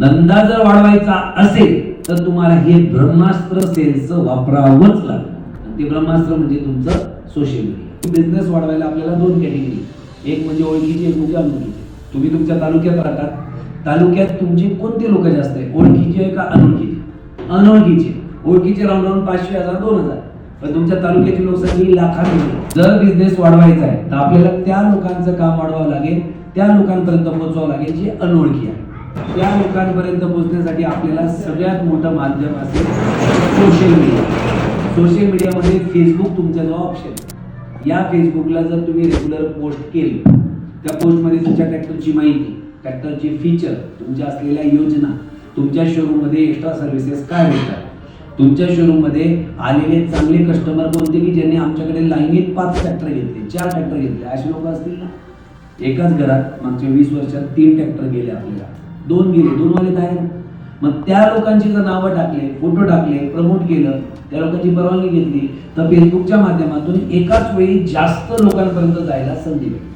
धंदा जर वाढवायचा असेल तर तुम्हाला हे ब्रह्मास्त्र सेल्सचं वापरावंच लागेल। ते ब्रह्मास्त्र म्हणजे तुमचं सोशल मीडिया। बिझनेस वाढवायला आपल्याला दोन कॅटेगरी, एक म्हणजे ओळखीची, एक म्हणजे अनोळखीची। तुम्ही तुमच्या तालुक्यात राहतात, तालुक्यात तुमची कोणती लोक जास्त आहे, ओळखीची आहे का अनोळखीची? अनोळखीची। ओळखीचे राऊंड राऊंड 500, 1000, 2000, पण तुमच्या तालुक्याची लोकसंख्या लाखांमध्ये। जर बिझनेस वाढवायचा आहे तर आपल्याला त्या लोकांचं काम वाढवावं लागेल, त्या लोकांपर्यंत पोहोचवावं लागेल जे अनोळखी आहे। त्या लोकांपर्यंत पोहोचण्यासाठी आपल्याला सगळ्यात मोठं माध्यम असेल सोशल मीडिया। सोशल मीडियामध्ये फेसबुक तुमच्याजवळ ऑप्शन। या फेसबुकला जर तुम्ही रेग्युलर पोस्ट केली, त्या पोस्टमध्ये तुमच्या ट्रॅक्टरची माहिती, ट्रॅक्टरचे फीचर, तुमच्या असलेल्या योजना, तुमच्या शोरूममध्ये एक्स्ट्रा सर्व्हिसेस काय भेटतात, तुमच्या शोरूममध्ये आलेले चांगले कस्टमर कोणते की ज्यांनी आमच्याकडे लाईनीत 5 ट्रॅक्टर घेतले, 4 ट्रॅक्टर घेतले, असे लोक असतील ना। एकाच घरात मागच्या 20 वर्षात 3 ट्रॅक्टर गेले, आपल्याला 2 गेले, 2 वाले काय? मग त्या लोकांची जर नावं टाकले, फोटो टाकले, प्रमोट केलं, त्या लोकांची परवानगी घेतली तर फेसबुकच्या माध्यमातून एकाच वेळी जास्त लोकांपर्यंत जायला संधी मिळते।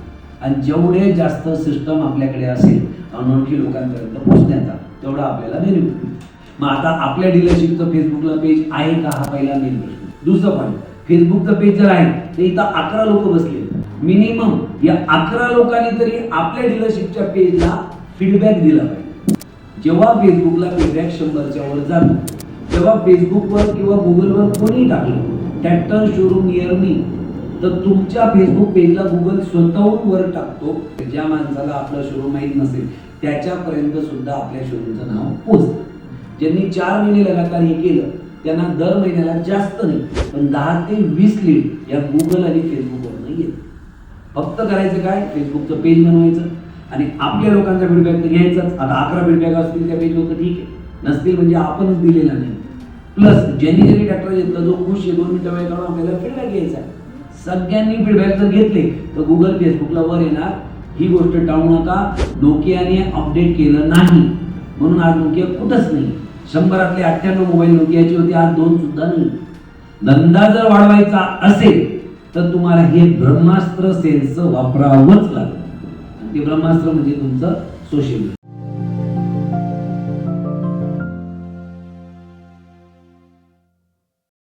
आणि जेवढे जास्त सिस्टम आपल्याकडे असेल अनोळखी लोकांपर्यंत पोहोचण्याचा, तेवढा आपल्याला बेनिफिट। मग आता आपल्या डीलरशिपचं फेसबुकला पेज आहे का, हा पहिला मेन प्रश्न। दुसरं पॉईंट, फेसबुकचं पेज जर आहे तर इथं 11 लोक बसले, मिनिमम या 11 लोकांनी तरी आपल्या डीलरशिपच्या पेजला फीडबॅक दिला पाहिजे। जेव्हा फेसबुकला फीडबॅक 100च्या वर जातो, तेव्हा फेसबुकवर किंवा गुगलवर कोणी टाकलं ट्रॅक्टर शोरूम नियर मी, तर तुमच्या फेसबुक पेजला गुगल स्वतःहून वर टाकतो। ज्या माणसाला आपलं शोरूम माहीत नसेल त्याच्यापर्यंत सुद्धा आपल्या शोरूमचं नाव पोहोचतं। ज्यांनी 4 महिने लगातार हे केलं त्यांना दर महिन्याला जास्त नाही पण 10 ते 20 लीड या गुगल आणि फेसबुकवर येत। फक्त करायचं काय, फेसबुकचं पेज बनवायचं आणि आपल्या लोकांचा फीडबॅक तर घ्यायचाच। आता 11 फीडबॅक असतील त्या पेजवर तर ठीक आहे, नसतील म्हणजे आपणच दिलेला नाही। प्लस ज्यांनी ट्रॅक्टर घेतला जो खुश आहे, 2 मिनिटं वेळ काढून आपल्याला फीडबॅक घ्यायचा आहे। सगळ्यांनी फीडबॅक जर घेतले तर गुगल फेसबुकला वर येणार। ही गोष्ट टाळू नका, नोकियाने अपडेट केलं नाही म्हणून आज नोकिया कुठंच नाही। 100तले 98 मोबाईल नोकियाचे होते, आज 2 सुद्धा नाही। धंदा जर वाढवायचा असेल तर तुम्हाला हे ब्रह्मास्त्र सेल्सचं वापरावंच लागेल। ते ब्रह्मास्त्र म्हणजे तुमचं सोशल मीडिया।